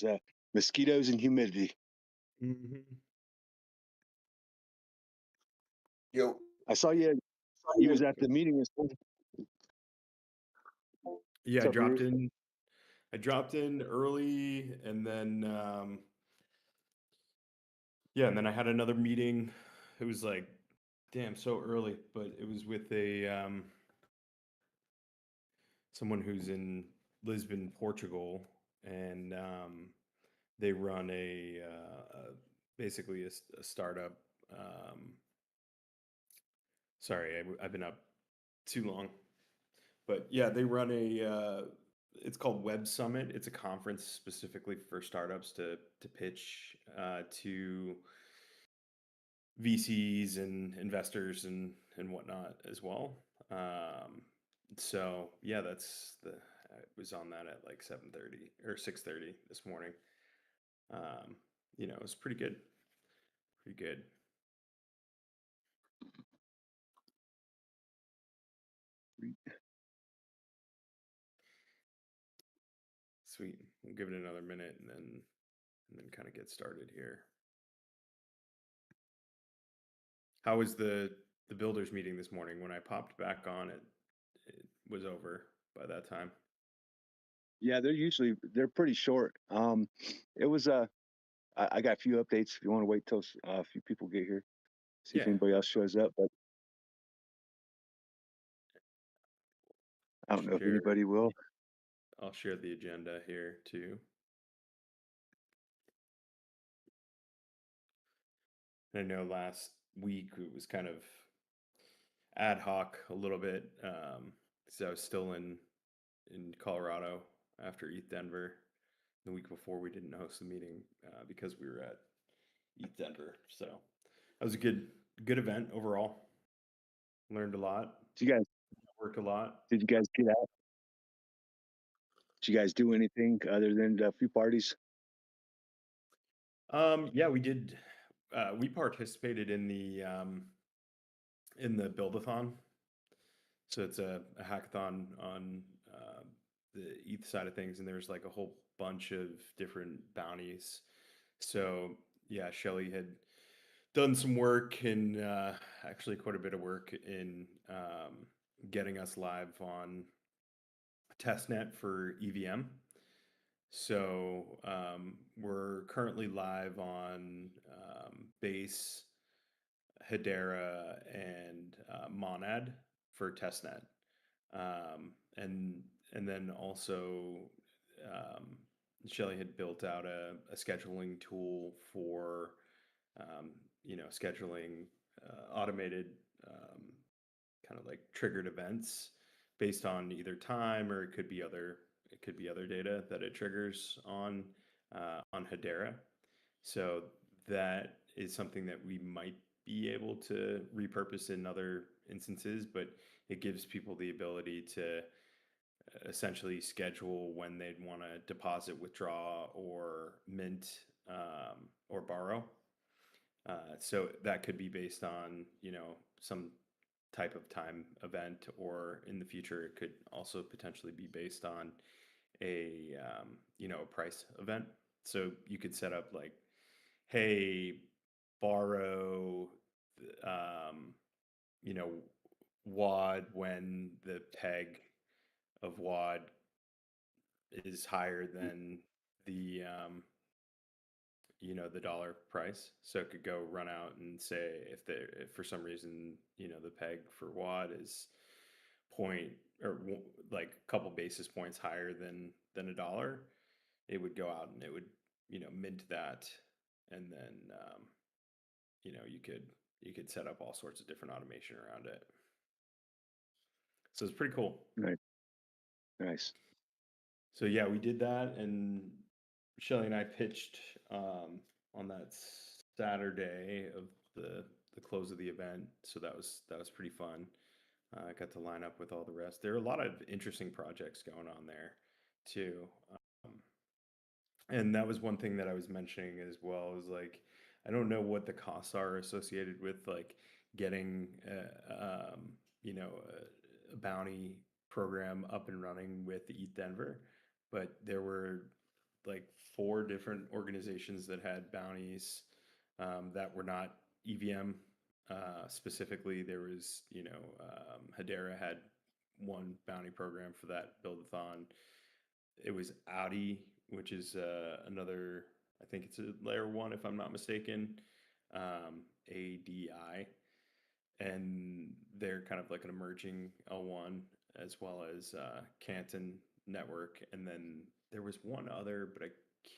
is mosquitoes and humidity. Hmm. Yo, I saw you was at the meeting this morning. Yeah, What's up, Ruth? I dropped in early, and then yeah, and then I had another meeting. It was like, damn, so early, but it was with a someone who's in Lisbon, Portugal, and they run basically a startup. Um, Sorry, I've been up too long, but yeah, they run it's called Web Summit. It's a conference specifically for startups to pitch to VCs and investors and whatnot as well. Um, so yeah, I was on that at like 7:30 or 6:30 this morning. Um, it was pretty good, pretty good. Sweet. We'll give it another minute and then kind of get started here. How was the builders meeting this morning? When I popped back on, it was over by that time. Yeah, they're pretty short. It was I got a few updates. If you want to wait till a few people get here, see if Yeah, anybody else shows up. But I don't know if share. anybody will. I'll share the agenda here too. I know last week it was kind of ad hoc a little bit. So I was still in Colorado after ETH Denver. The week before we didn't host the meeting because we were at ETH Denver. So that was a good event overall. Learned a lot, Did you guys worked a lot. did you guys get out? Did you guys do anything other than a few parties? Yeah, we did. We participated in the buildathon. So it's a hackathon on the ETH side of things, and there's like a whole bunch of different bounties. So yeah, Shelly had done some work and actually quite a bit of work in getting us live on testnet for EVM. So we're currently live on Base, Hedera, and Monad for testnet, and then also um, Shelly had built out a scheduling tool for scheduling automated kind of like triggered events based on either time, or it could be other data that it triggers on Hedera. So that is something that we might be able to repurpose in other instances, but it gives people the ability to essentially schedule when they'd want to deposit, withdraw, or mint, or borrow. So that could be based on, some type of time event, or in the future, it could also potentially be based on a price event. So you could set up like, hey, borrow, um, you know, WAD when the peg of WAD is higher than the the dollar price. So it could go run out and say if for some reason the peg for WAD is point or like a couple basis points higher than a dollar, it would go out and it would mint that, and then you could set up all sorts of different automation around it. So it's pretty cool. Right. Nice. So yeah, we did that, and Shelly and I pitched on that Saturday of the close of the event. So that was pretty fun. I got to line up with all the rest. There are a lot of interesting projects going on there too. Um, and that was one thing that I was mentioning as well, is like, I don't know what the costs are associated with like getting a bounty program up and running with ETH Denver, but there were like four different organizations that had bounties that were not EVM. Specifically, there was, Hedera had one bounty program for that buildathon. It was Audi, which is another, I think it's a layer one, if I'm not mistaken, ADI. And they're kind of like an emerging L1, as well as Canton Network. And then there was one other, but I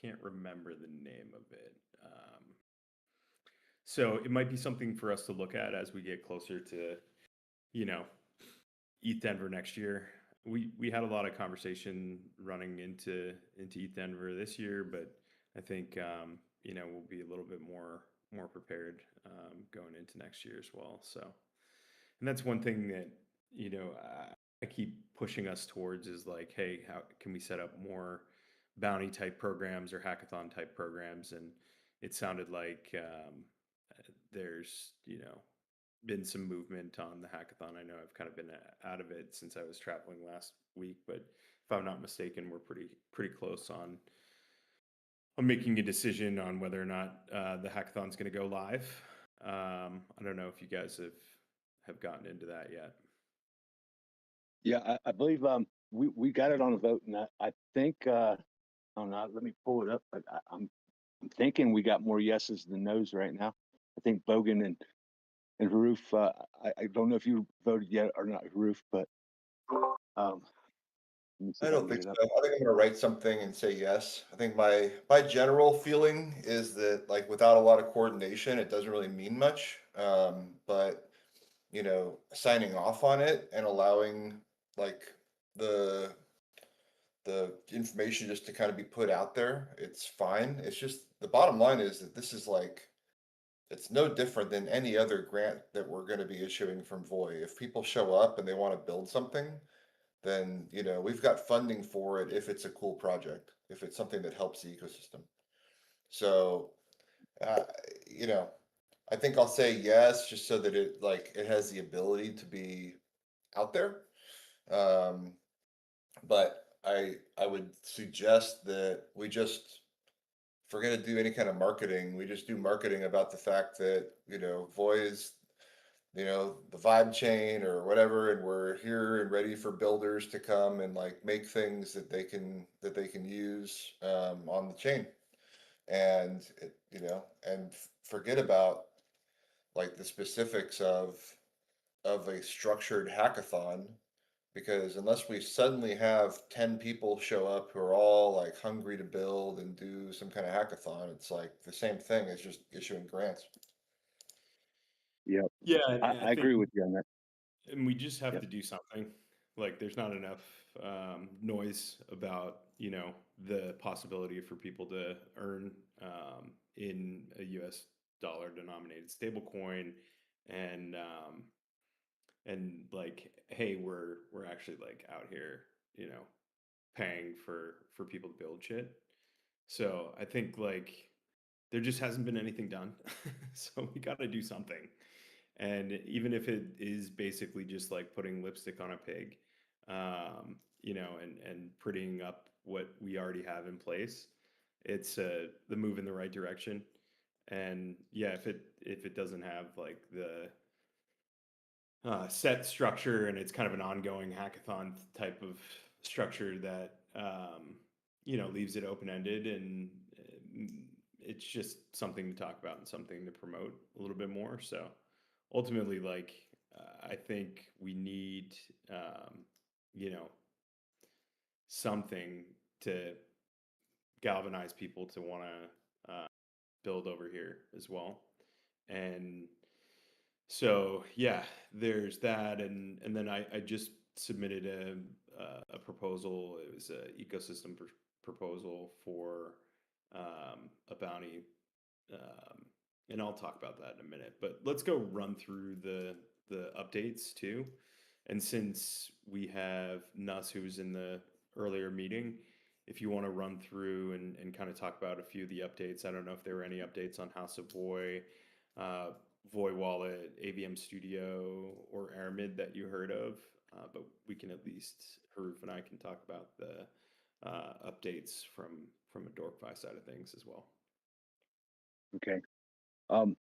can't remember the name of it. So it might be something for us to look at as we get closer to, you know, ETH Denver next year. We had a lot of conversation running into ETH Denver this year, but I think we'll be a little bit more prepared going into next year as well. So, and that's one thing that I keep pushing us towards is like, hey, how can we set up more bounty type programs or hackathon type programs? And it sounded like there's been some movement on the hackathon. I know I've kind of been out of it since I was traveling last week, but if I'm not mistaken, we're pretty close on making a decision on whether or not the hackathon's going to go live. I don't know if you guys have gotten into that yet. Yeah, I believe we got it on a vote, and I think oh no, let me pull it up. But I'm thinking we got more yeses than nos right now. I think Bogan and Haruf. I don't know if you voted yet or not, Haruf, but let me see I if I don't can get think it so. up. I think I'm gonna write something and say yes. I think my general feeling is that like without a lot of coordination, it doesn't really mean much. But signing off on it and allowing like the the information just to kind of be put out there, it's fine. It's just the bottom line is that this is like it's no different than any other grant that we're going to be issuing from Voy. If people show up and they want to build something, then we've got funding for it if it's a cool project, if it's something that helps the ecosystem. So, uh, you know, I think I'll say yes, just so that it has the ability to be out there. Um, but I would suggest that we just, if we're gonna do any kind of marketing, we just do marketing about the fact that Voy is the vibe chain or whatever, and we're here and ready for builders to come and like make things that they can use on the chain, and forget about like the specifics of a structured hackathon, because unless we suddenly have 10 people show up who are all like hungry to build and do some kind of hackathon, it's like the same thing as just issuing grants. Yep, Yeah, and I I think agree with you on that. and we just have Yep. to do something. Like, there's not enough noise about the possibility for people to earn in a U.S. dollar denominated stablecoin, and like, hey, we're actually like out here, paying for people to build shit. So I think like there just hasn't been anything done, so we got to do something. And even if it is basically just like putting lipstick on a pig, and prettying up what we already have in place, it's the move in the right direction. And yeah, if it doesn't have like the set structure, and it's kind of an ongoing hackathon type of structure that leaves it open ended, and it's just something to talk about and something to promote a little bit more. So ultimately, like, I think we need you know something to galvanize people to want to build over here as well. And so yeah, there's that, and then I just submitted a proposal. It was a ecosystem proposal for a bounty, um, and I'll talk about that in a minute. But let's go run through the updates too. And since we have Nuss, who was in the earlier meeting, if you want to run through and kind of talk about a few of the updates. I don't know if there were any updates on House of Voy, uh, Voy Wallet, AVM Studio, or Aramid that you heard of. But we can at least, Haruf and I can talk about the updates from from a dorkfi side of things as well. Okay. Um,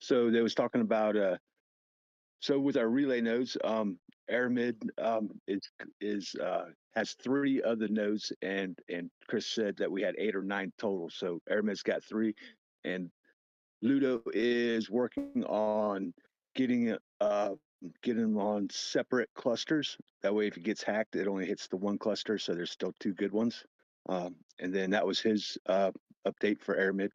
so they was talking about so with our relay nodes, Aramid has three other nodes, and Chris said that we had 8 or 9 total. So Aramid's got 3, and Ludo is working on getting it getting them on separate clusters. That way, if it gets hacked, it only hits the one cluster, so there's still 2 good ones. And then that was his update for Aramid.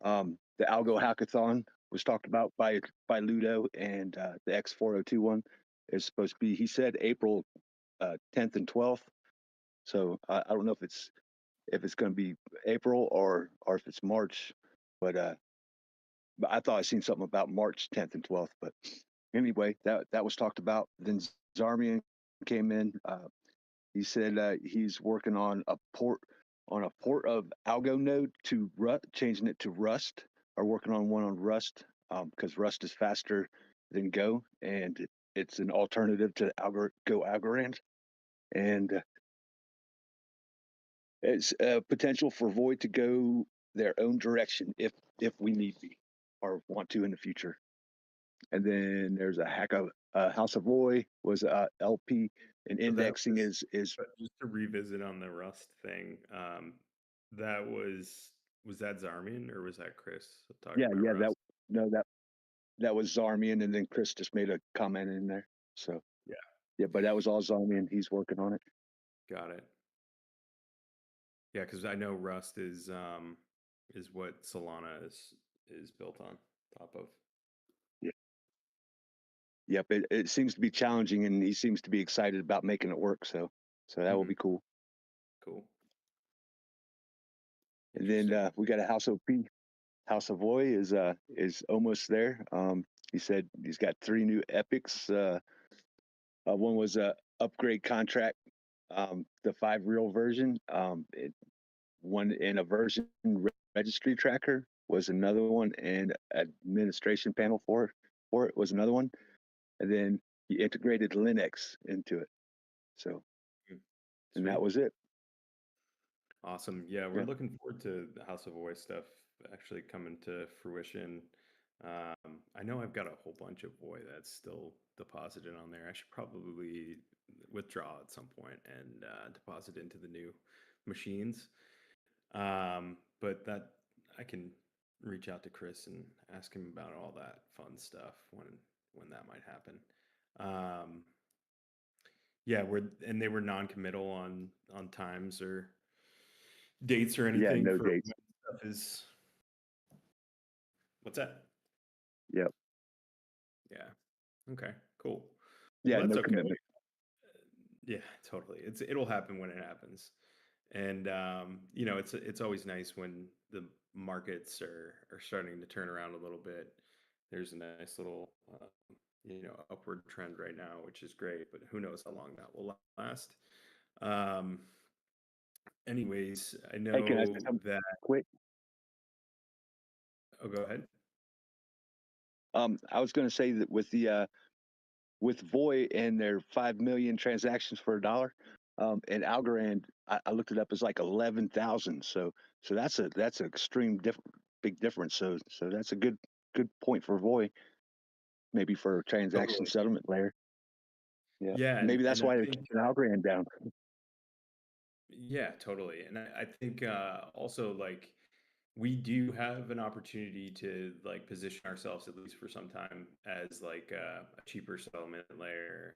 The Algo Hackathon was talked about by Ludo, and the X402 one is supposed to be. He said April 10th and 12th. So I don't know if it's going to be April or if it's March, but I thought I seen something about March 10th and 12th. But anyway, that was talked about. Then Zarmian came in. He said he's working on a port of Algo node to changing it to Rust, or working on one on Rust, because Rust is faster than Go, and it's an alternative to Go Algorand, and it's potential for Void to go their own direction if we need be or want to in the future. And then there's a House of Void was LP, and So that indexing is but just to revisit on the Rust thing, that was that Zarmian or was that Chris talking yeah, about yeah, Rust? no, that was Zarmian, and then Chris just made a comment in there. So Yeah, yeah, but that was all Zarmian. He's working on it. got it. Yeah, because I know Rust is what Solana is built on top of. Yeah. Yep, it seems to be challenging, and he seems to be excited about making it work. So that will Hmm. be cool. Cool. And then Interesting. we got a House of Voy is almost there. He said he's got 3 new epics. One was a upgrade contract, the 5 real version. One in a version registry tracker was another one, and administration panel for it was another one. And then he integrated Linux into it. So, Mm. and that Sweet. was it. Awesome. Yeah, we're Yeah. looking forward to the House of Voice stuff actually coming to fruition. I know I've got a whole bunch of Void that's still deposited on there. I should probably withdraw at some point and deposit into the new machines. But that I can reach out to Chris and ask him about all that fun stuff when that might happen. Um, yeah, and they were non-committal on times or dates or Yeah, anything no for dates. when stuff is. What's that? Yep. Yeah. Okay. Cool. Well, Yeah, that's no okay. commitment. Yeah, totally. It'll happen when it happens, and it's always nice when the markets are starting to turn around a little bit. There's a nice little upward trend right now, which is great. But who knows how long that will last? Um, anyways, I Hey, can I say know something that. quick? Oh, go ahead. I was going to say that with Voy and their 5 million transactions for $1, and Algorand, I looked it up, is like 11,000. So that's an extreme big difference. So that's a good point for Voy, maybe for a transaction Totally. settlement layer. Yeah, Yeah, maybe that's and I why they're think keeping Algorand down. yeah, totally. And I think also like we do have an opportunity to like position ourselves at least for some time as like a cheaper settlement layer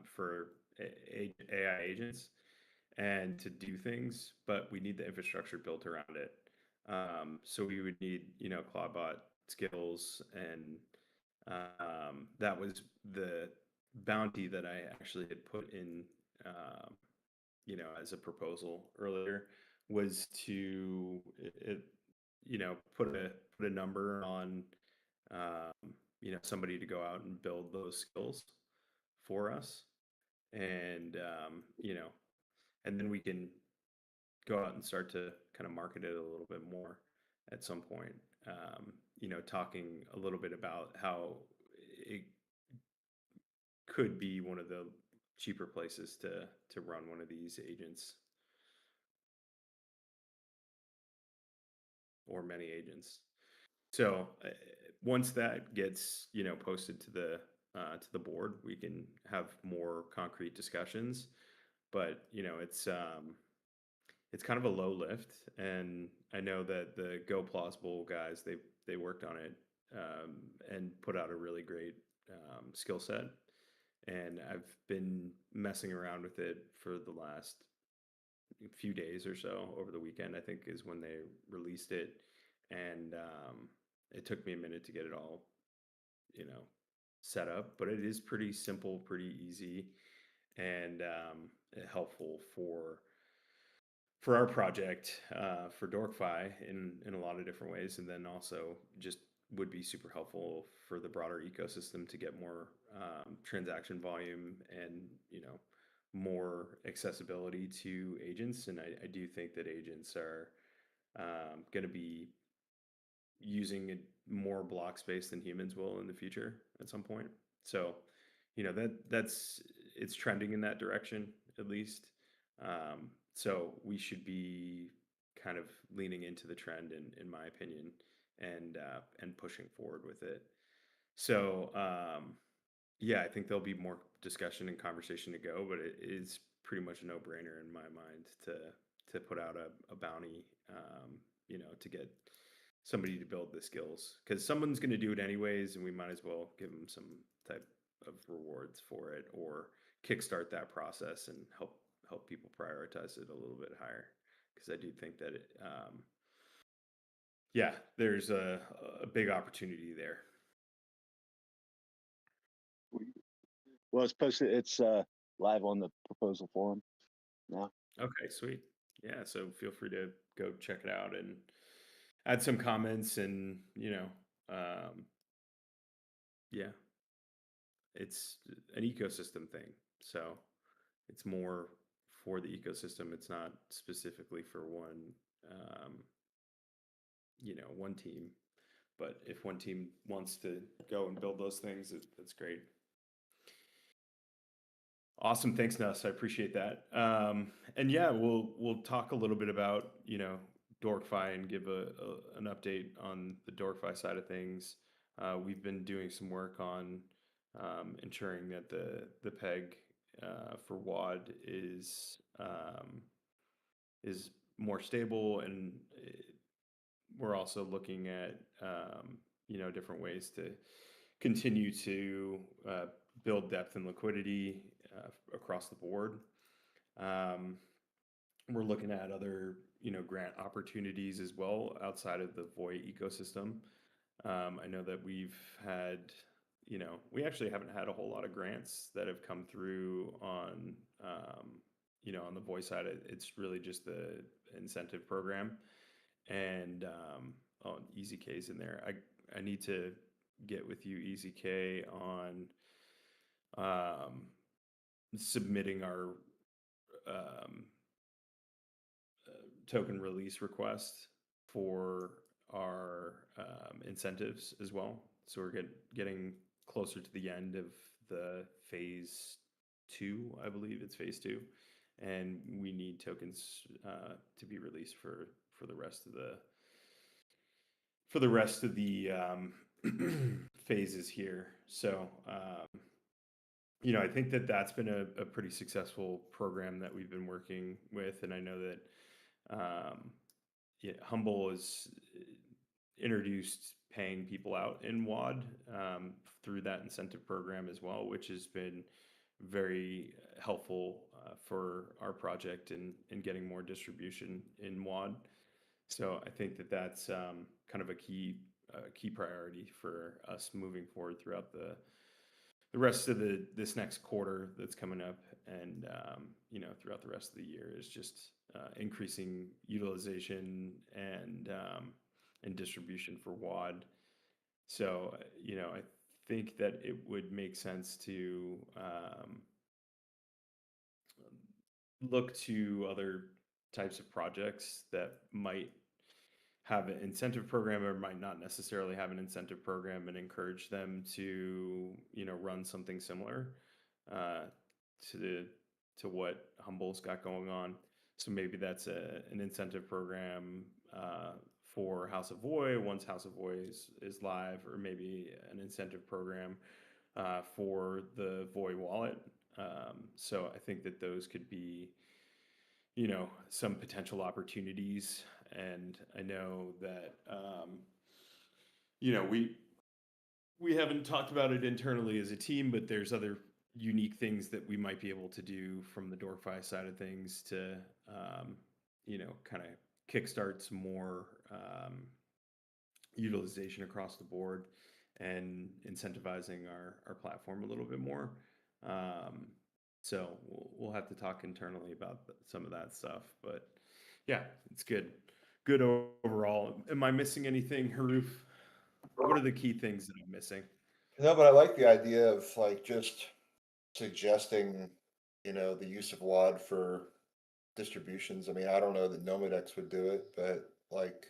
for AI agents and to do things, but we need the infrastructure built around it. So we would need, Claudbot skills, and that was the bounty that I actually had put in, um, as a proposal earlier, was to put a number on, somebody to go out and build those skills for us, and and then we can go out and start to kind of market it a little bit more at some point. Talking a little bit about how it could be one of the cheaper places to run one of these agents. or many agents. So once that gets, posted to the board, we can have more concrete discussions. But it's kind of a low lift, and I know that the Go Plausible guys, they worked on it, and put out a really great skill set. And I've been messing around with it for the last few days or so. Over the weekend, I think, is when they released it, and it took me a minute to get it all, you know, set up. But it is pretty simple, pretty easy, and helpful for our project, for Dorkfi in a lot of different ways, and then also just would be super helpful for the broader ecosystem to get more transaction volume and more accessibility to agents. And I do think that agents are going to be using more block space than humans will in the future at some point. So, that's it's trending in that direction, at least. So we should be kind of leaning into the trend, in my opinion, and pushing forward with it. So yeah, I think there'll be more discussion and conversation to go, but it is pretty much a no-brainer in my mind to put out a bounty, to get somebody to build the skills, because someone's going to do it anyways, and we might as well give them some type of rewards for it, or kickstart that process and help people prioritize it a little bit higher, because I do think that yeah, there's a big opportunity there. Well, it's posted. It's live on the proposal forum now. Okay, sweet. Yeah, so feel free to go check it out and add some comments, and yeah, it's an ecosystem thing. So it's more for the ecosystem. It's not specifically for um, one team. But if one team wants to go and build those things, that's great. Awesome, thanks, Nuss. I appreciate that. And yeah, we'll talk a little bit about Dorkfi, and give an update on the Dorkfi side of things. We've been doing some work on ensuring that the peg for WAD is more stable, and we're also looking at different ways to continue to build depth and liquidity across the board. We're looking at other grant opportunities as well outside of the Voy ecosystem. I know that we've had we actually haven't had a whole lot of grants that have come through on on the Voy side. It's really just the incentive program, and EasyK's in there. I need to get with you, EasyK, on submitting our um, token release request for our incentives as well. So we're getting closer to the end of the phase 2. I believe it's phase 2, and we need tokens to be released for the rest of the phases here. So I think that that's been a pretty successful program that we've been working with, and I know that Humble has introduced paying people out in WAD through that incentive program as well, which has been very helpful for our project in getting more distribution in WAD. So I think that that's kind of a key priority for us moving forward throughout the rest of this next quarter that's coming up, and throughout the rest of the year, is just increasing utilization and distribution for WAD. So I think that it would make sense to look to other types of projects that might have an incentive program, or might not necessarily have an incentive program, and encourage them to run something similar uh, to what Humble's got going on. So maybe that's an incentive program for House of Voy once House of Voy is live, or maybe an incentive program for the Voy wallet. So I think that those could be, some potential opportunities. And I know that, we haven't talked about it internally as a team, but there's other unique things that we might be able to do from the Dorkfi side of things to, kind of kickstart some more utilization across the board and incentivizing our platform a little bit more. Um, so we'll have to talk internally about some of that stuff. But yeah, it's good. Good overall. Am I missing anything, Haruf? What are the key things that I'm missing? No, but I like the idea of like just suggesting, the use of WAD for distributions. I mean, I don't know that Nomadex would do it, but like,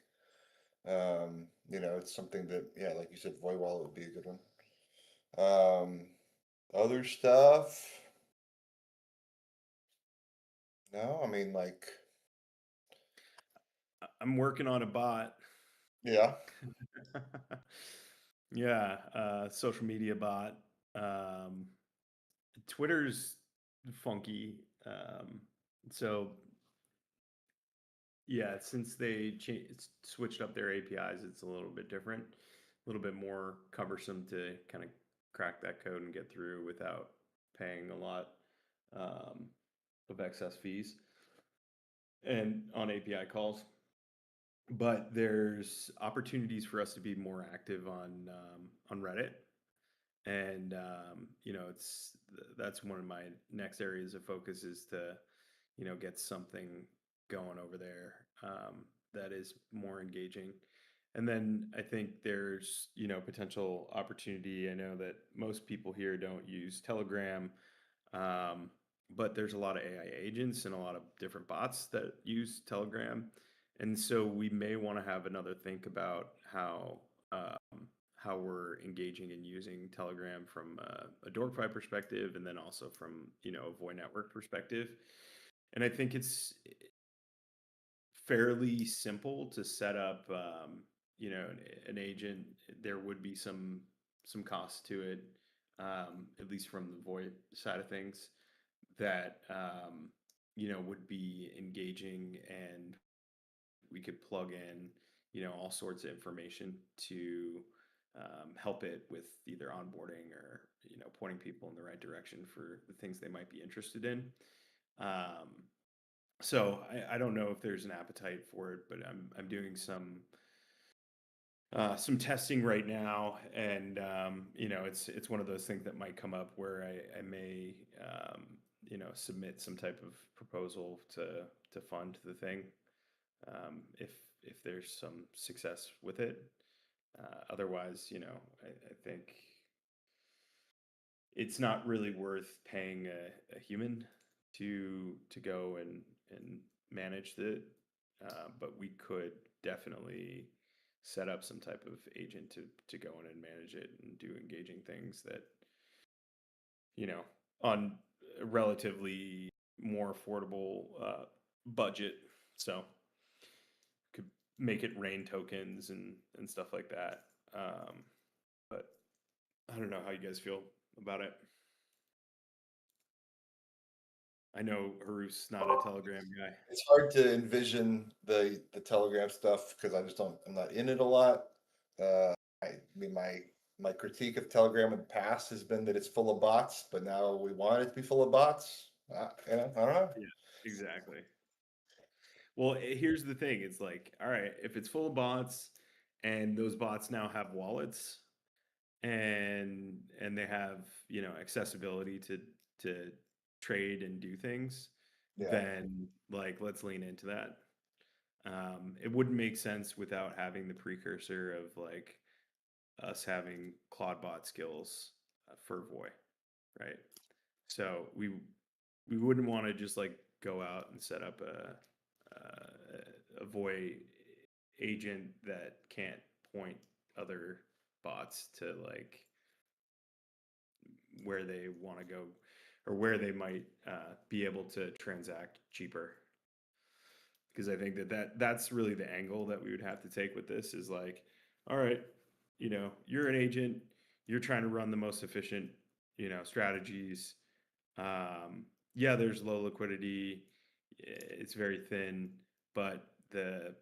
it's something that, yeah, like you said, Voy Wallet would be a good one. Other stuff. No, I mean, like, I'm working on a bot. yeah, Yeah, social media bot. Um, Twitter's funky. So yeah, since they switched up their APIs, it's a little bit different, a little bit more cumbersome to kind of crack that code and get through without paying a lot um, of excess fees and on API calls. But there's opportunities for us to be more active on Reddit, and that's one of my next areas of focus is to get something going over there that is more engaging. And then I think there's potential opportunity. I know that most people here don't use Telegram, um, but there's a lot of AI agents and a lot of different bots that use Telegram, and so we may want to have another think about how we're engaging and using Telegram from a Dorkfi perspective, and then also from a Voy network perspective. And I think it's fairly simple to set up, an agent. There would be some cost to it, at least from the Voy side of things, that would be engaging, and we could plug in all sorts of information to help it with either onboarding or pointing people in the right direction for the things they might be interested in. um, so I don't know if there's an appetite for it, but I'm doing some testing right now, and it's one of those things that might come up where I may submit some type of proposal to fund the thing, if there's some success with it. Otherwise, I think it's not really worth paying a human to go and manage it. But we could definitely set up some type of agent to go in and manage it and do engaging things that on a relatively more affordable budget. So could make it rain tokens and stuff like that. But I don't know how you guys feel about it. I know Haruf's not a Telegram guy. it's hard to envision the Telegram stuff because I'm not in it a lot. I mean, my critique of Telegram in the past has been that it's full of bots, but now we want it to be full of bots. I don't know. Yeah, exactly. Well, here's the thing. It's like, all right, if it's full of bots and those bots now have wallets and they have, accessibility to trade and do things, Yeah, then like let's lean into that. It wouldn't make sense without having the precursor of like us having Claude bot skills for Voy, right? So we wouldn't want to just like go out and set up a Voy agent that can't point other bots to like where they want to go or where they might be able to transact cheaper. because I think that's really the angle that we would have to take with this is like, all right, you're an agent, you're trying to run the most efficient, strategies. Yeah, there's low liquidity, it's very thin, but the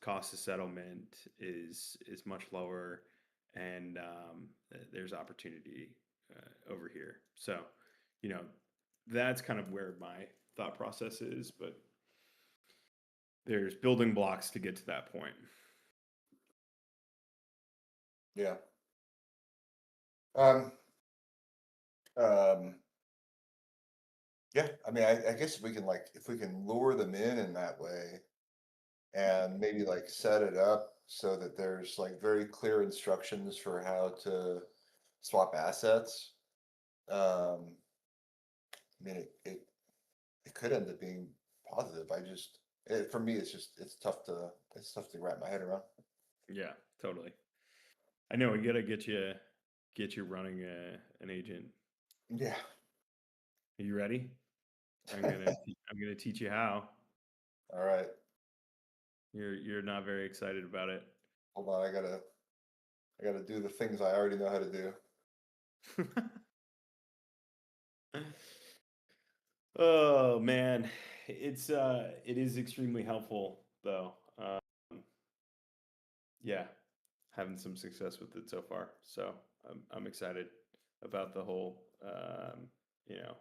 cost of settlement is much lower, and there's opportunity over here. So, you know, that's kind of where my thought process is, but there's building blocks to get to that point. Yeah. Um, um, yeah, I mean, I guess if we can lure them in that way and maybe like set it up so that there's like very clear instructions for how to swap assets. Um, I mean, it could end up being positive. For me, it's tough to wrap my head around. Yeah, totally. I know we gotta get you running an agent. Yeah. Are you ready? I'm gonna teach you how. All right. You're not very excited about it. Hold on. I gotta do the things I already know how to do. Oh man, it is extremely helpful though. Yeah, having some success with it so far. So I'm excited about the whole you know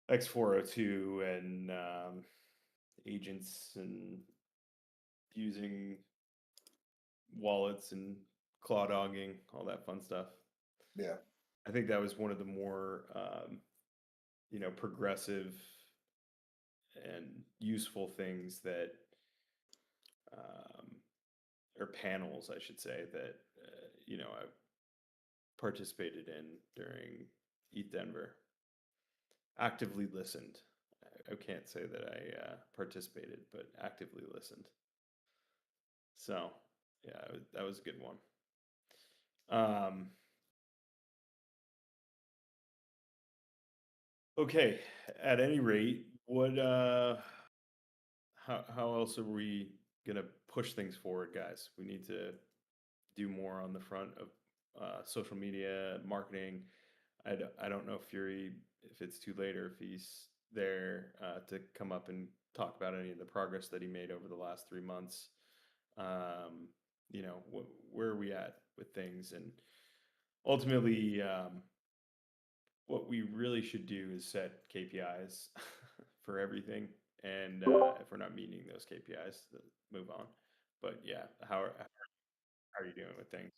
X402 and agents and using wallets and claw dogging, all that fun stuff. Yeah. I think that was one of the more progressive and useful things that um, or panels, I should say, that I participated in during ETH Denver. Actively listened. I can't say that I participated, but actively listened. So, yeah, that was a good one. Um, okay. At any rate, what? How else are we gonna push things forward, guys? We need to do more on the front of social media marketing. I don't know if Fury, if it's too late or if he's there to come up and talk about any of the progress that he made over the last 3 months. Um, where are we at with things? And ultimately, what we really should do is set KPIs for everything. And if we're not meeting those KPIs, then move on. But yeah, how are you doing with things?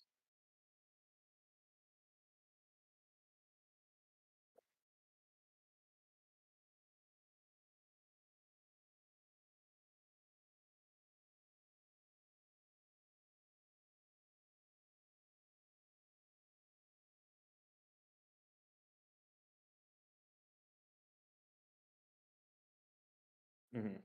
Hmm.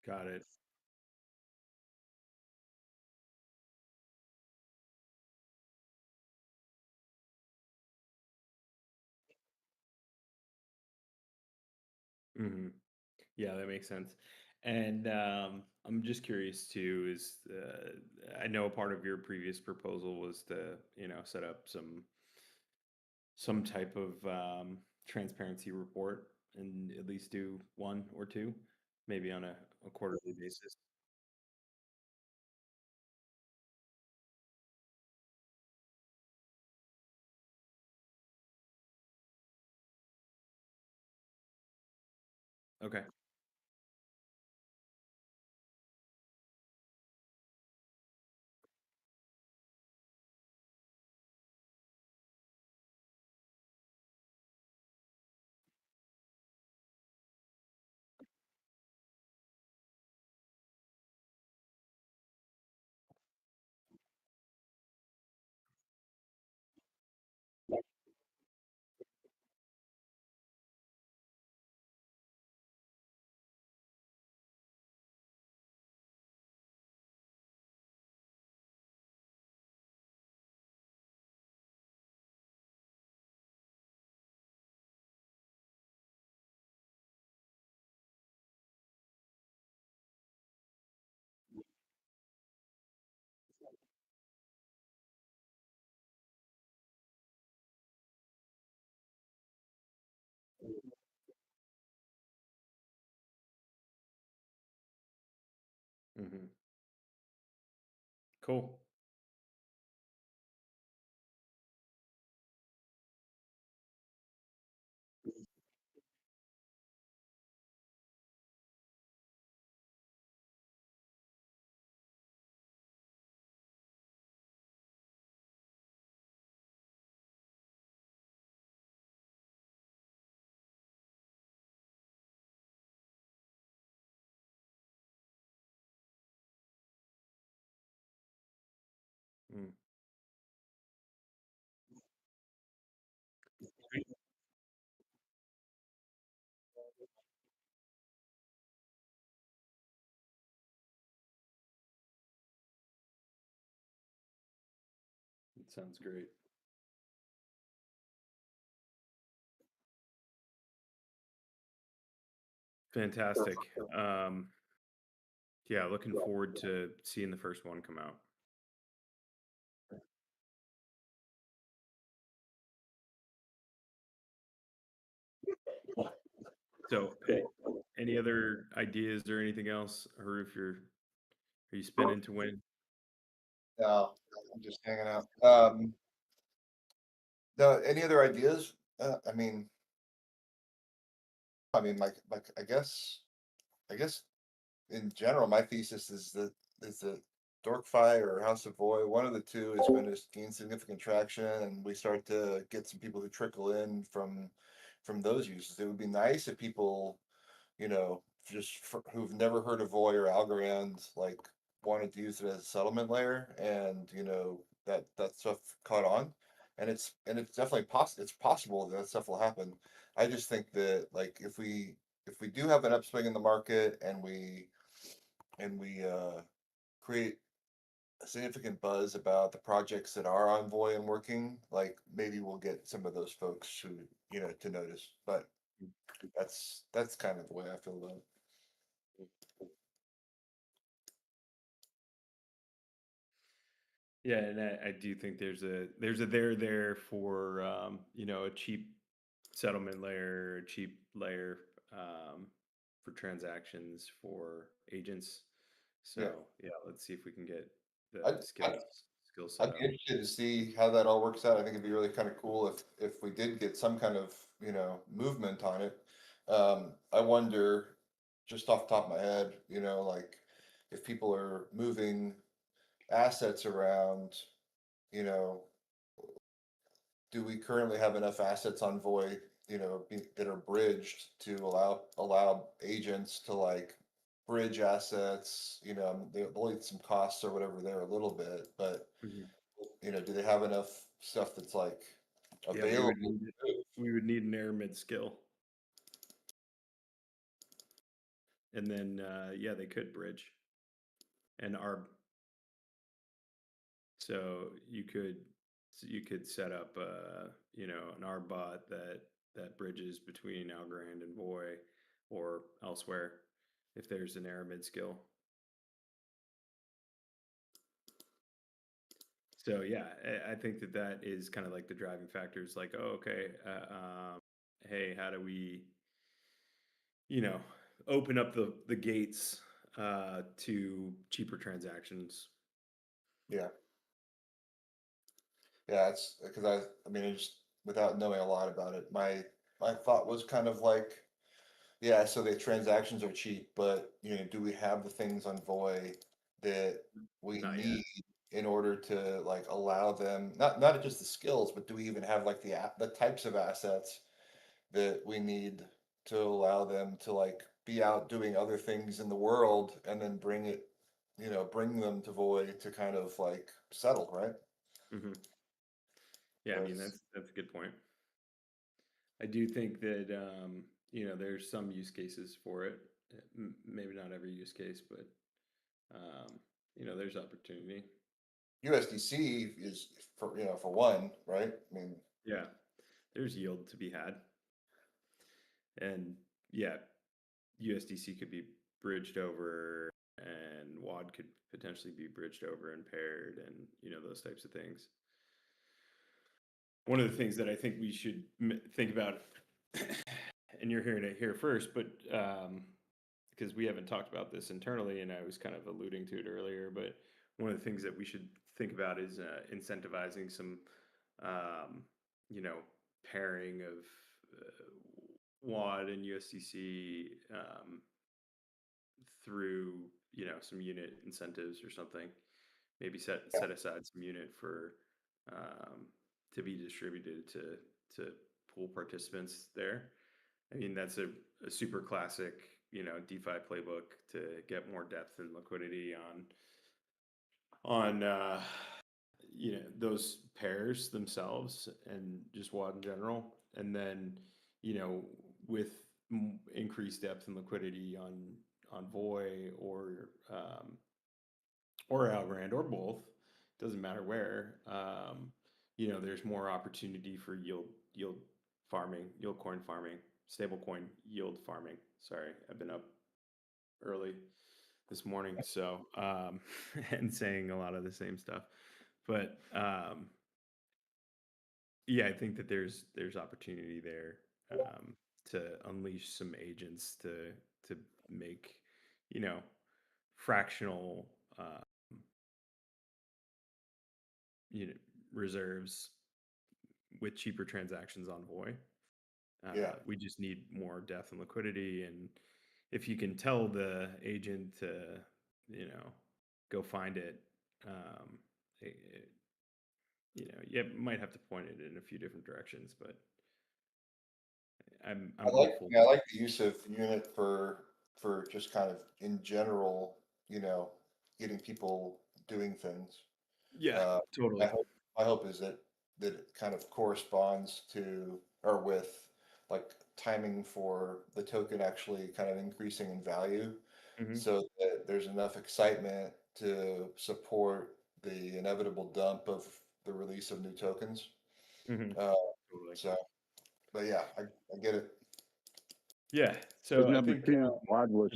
Got it. Hmm. Yeah, that makes sense. And I'm just curious too. Is I know a part of your previous proposal was to set up some type of transparency report and at least do one or two, maybe on a quarterly basis. Okay. Hmm. Cool. Mm. It sounds great. Fantastic. Yeah, looking forward to seeing the first one come out. So, any other ideas or anything else, or if are you spinning to win? No, I'm just hanging out. No, any other ideas? Like, I guess in general, my thesis is that Dorkfy or House of Void, one of the two is going to gain significant traction, and we start to get some people who trickle in from those uses. It would be nice if people, who've never heard of Void or Algorand, like wanted to use it as a settlement layer, and that stuff caught on, and it's definitely it's possible that stuff will happen. I just think that like if we do have an upswing in the market and we create a significant buzz about the projects that are on Voy and working, like maybe we'll get some of those folks who to notice. But that's kind of the way I feel about it. Yeah, and I do think there's a there for a cheap settlement layer, a cheap layer for transactions for agents. Yeah, So yeah, let's see if we can get the I'd, I'd skill set I'd be up. interested to see how that all works out. I think it'd be really kind of cool if we did get some kind of movement on it. I wonder, just off the top of my head, like if people are moving assets around, you know, do we currently have enough assets on Void, that are bridged to allow agents to like bridge assets? They'll need some costs or whatever there a little bit, but Mhm. do they have enough stuff that's like Yeah, available? we would need an air mid skill. and then yeah, they could bridge and arb. So you could set up an arb bot that bridges between Algorand and Voy or elsewhere if there's an Aramid skill. So yeah, I think that is kind of like the driving factors. Like, oh, okay, hey, how do we, you know, open up the gates to cheaper transactions? Yeah. Yeah, it's because I mean, just without knowing a lot about it, my thought was kind of like, yeah, so the transactions are cheap, but do we have the things on Voy that we Not yet. need in order to like allow them not just the skills, but do we even have like the types of assets that we need to allow them to like be out doing other things in the world and then bring them to Voy to kind of like settle, right? Hmm. Yeah, I mean 'Cause that's a good point. I do think that there's some use cases for it. Maybe not every use case, but um, there's opportunity. USDC is for one, right? I mean, Yeah, there's yield to be had, and yeah, USDC could be bridged over, and WAD could potentially be bridged over and paired, and those types of things. One of the things that I think we should think about, and you're hearing it here first, but because we haven't talked about this internally, and I was kind of alluding to it earlier, but one of the things that we should think about is incentivizing some, um, you know, pairing of WAD and USDC through, some unit incentives or something. Maybe set aside some unit for um, to be distributed to pool participants there. I mean, that's a super classic, DeFi playbook to get more depth and liquidity on those pairs themselves and just WAD in general. And then, with increased depth and liquidity on Voy or Algorand or both, doesn't matter where. There's more opportunity for yield farming, yield coin farming, stablecoin yield farming. Sorry, I've been up early this morning, so and saying a lot of the same stuff. But yeah, I think that there's opportunity there to unleash some agents to make you know fractional you know reserves with cheaper transactions on Voy. yeah. We just need more depth and liquidity, and if you can tell the agent to, go find it, um, it, you might have to point it in a few different directions, but I'm hopeful. I like the use of unit for just kind of in general, you know, getting people doing things. Yeah, Uh, totally. my hope is that it kind of corresponds to or with like timing for the token actually kind of increasing in value, Hmm. so that there's enough excitement to support the inevitable dump of the release of new tokens. Hmm. Uh, Totally. so, but yeah, I get it. Yeah. Was So I number think two. WAD was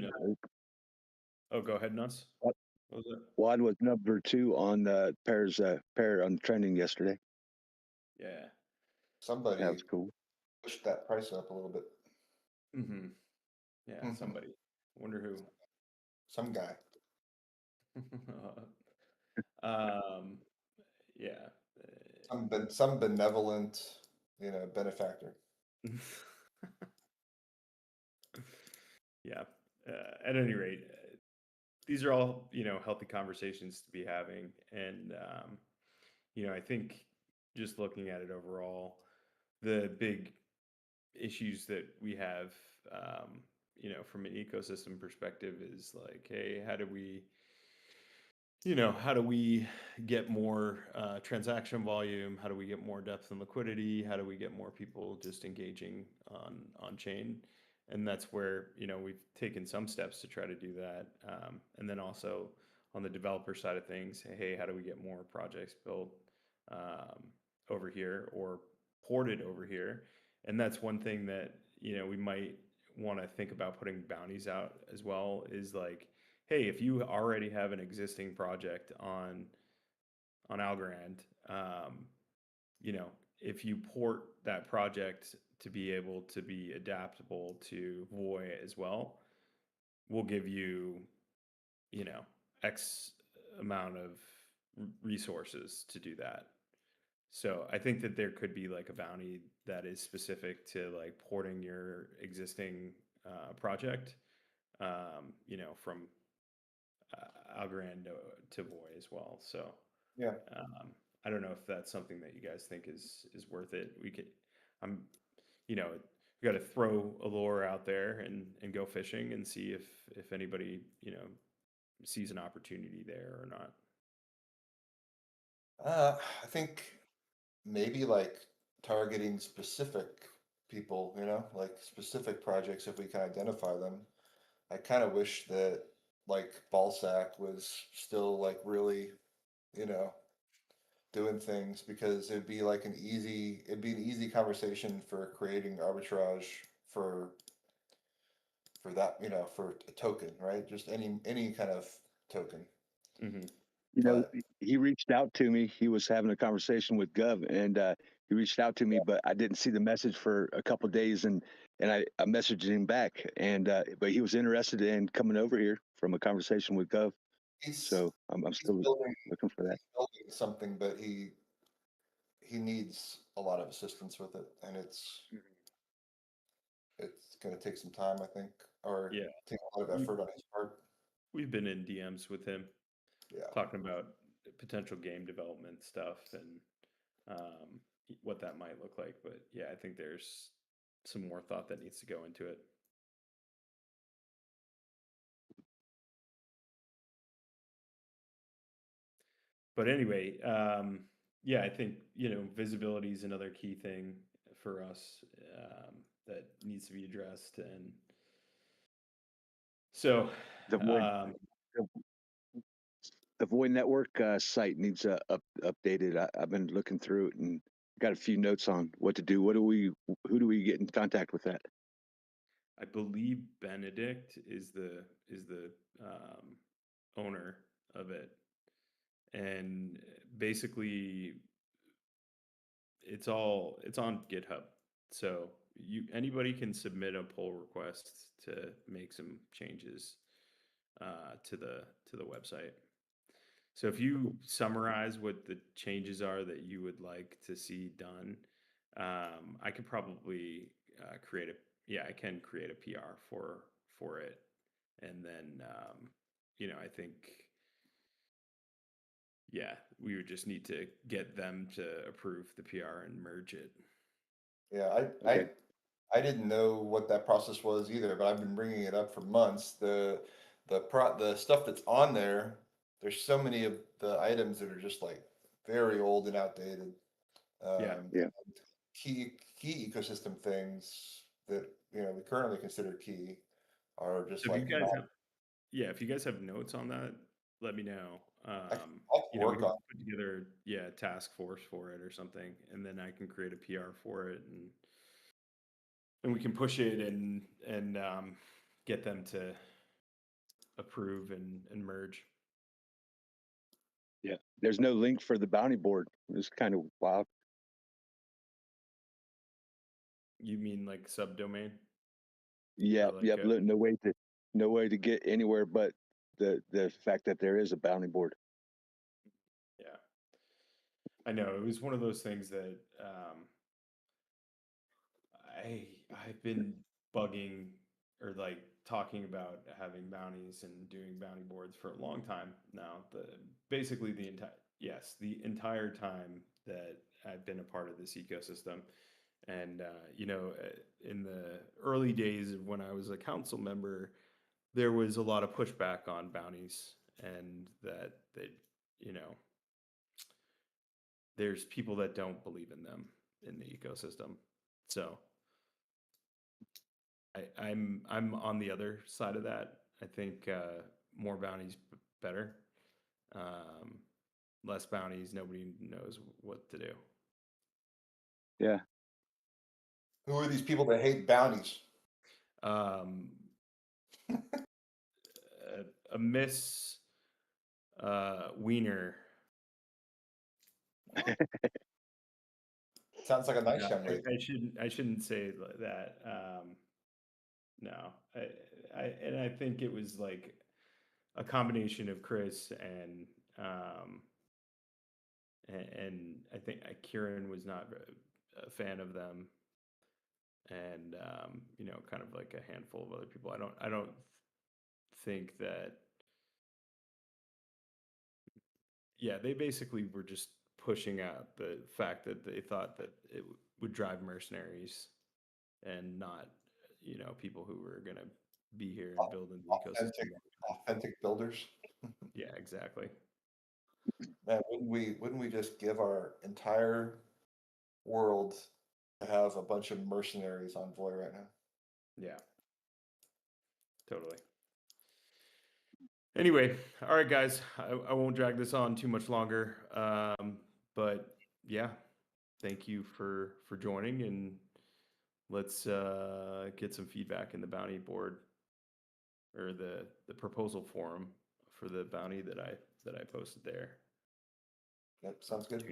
oh, go ahead, Nuts. What was it? WAD was number two on the pair on trending yesterday. Yeah. That Somebody was cool. pushed that price up a little bit. Hmm. Yeah. Somebody. I wonder who. Some guy. um. Yeah. Some benevolent, benefactor. Yeah. At any rate, these are all healthy conversations to be having, and I think just looking at it overall, the big issues that we have, from an ecosystem perspective, is like, hey, how do we get more transaction volume? How do we get more depth and liquidity? How do we get more people just engaging on chain? and that's where we've taken some steps to try to do that. And then also on the developer side of things, hey, how do we get more projects built um, over here or ported over here? And that's one thing that we might want to think about putting bounties out as well, is like, hey, if you already have an existing project on Algorand, you know, if you port that project to be able to be adaptable to Voy as well, we'll give you, you know, X amount of resources to do that. So I think that there could be like a bounty that is specific to like porting your existing project, from Algorand to Voy as well. So Yeah. um, I don't know if that's something that you guys think is worth it. I'm, we got to throw a lure out there and go fishing and see if anybody sees an opportunity there or not. I think maybe like targeting specific people, like specific projects if we can identify them. I kind of wish that like Ballsack was still like really, you know, doing things because it'd be an easy conversation for creating arbitrage for for that, for a token, right? Just any kind of token. Hmm. But He reached out to me. He was having a conversation with Gov, and he reached out to me, but I didn't see the message for a couple of days, and I messaged him back, and but he was interested in coming over here from a conversation with Gov. he's So I'm he's still building looking for that. he's building something, but he needs a lot of assistance with it, and it's going to take some time, I think, or Yeah, take a lot of we've effort on his part. we've been in DMs with him Yeah. talking about potential game development stuff and what that might look like. But yeah, I think there's some more thought that needs to go into it. But anyway, yeah, I think visibility is another key thing for us, that needs to be addressed, and so The Void um, the, the Void Network site needs updated. I've been looking through it and got a few notes on what to do. Who do we get in contact with that? I believe Benedict is the owner of it, and basically it's on GitHub. So anybody can submit a pull request to make some changes to the website. So if you summarize what the changes are that you would like to see done, I could probably I can create a PR for it, and then I think yeah, we would just need to get them to approve the PR and merge it. Yeah, Okay. I didn't know what that process was either, but I've been bringing it up for months. The stuff that's on there, there's so many of the items that are just like very old and outdated. Yeah. Yeah. Key ecosystem things that we currently consider key are just So if you like guys not. have Yeah, if you guys have notes on that, let me know. I can We work can on. put together, a task force for it or something, and then I can create a PR for it, and we can push it and get them to approve and merge. Yeah. There's no link for the bounty board. It's kind of wild. You mean like subdomain or Yeah. like Yep. No way to get anywhere but the fact that there is a bounty board. yeah. I know it was one of those things that I've been bugging or like talking about having bounties and doing bounty boards for a long time now. Basically the entire time that I've been a part of this ecosystem, and in the early days of when I was a council member, there was a lot of pushback on bounties, and that you know there's people that don't believe in them in the ecosystem. So I'm on the other side of that. I think more bounties better. Um, Less bounties, nobody knows what to do. Yeah. Who are these people that hate bounties? Um, a Miss Wiener. Sounds like a nice No, young lady. I shouldn't say that. No, and I think it was like a combination of Chris um, and I think Kieran was not a fan of them, and kind of like a handful of other people. I don't think that. Yeah, they basically were just pushing out the fact that they thought that it would drive mercenaries and not, people who were going to be here and build an Authentic, ecosystem. authentic builders. Yeah, exactly. Man, wouldn't we just give our entire world to have a bunch of mercenaries on Voy right now? Yeah, totally. Anyway, all right, guys, I won't drag this on too much longer. But yeah, thank you for joining, and let's get some feedback in the bounty board or the proposal forum for the bounty that I posted there. Yep, sounds good.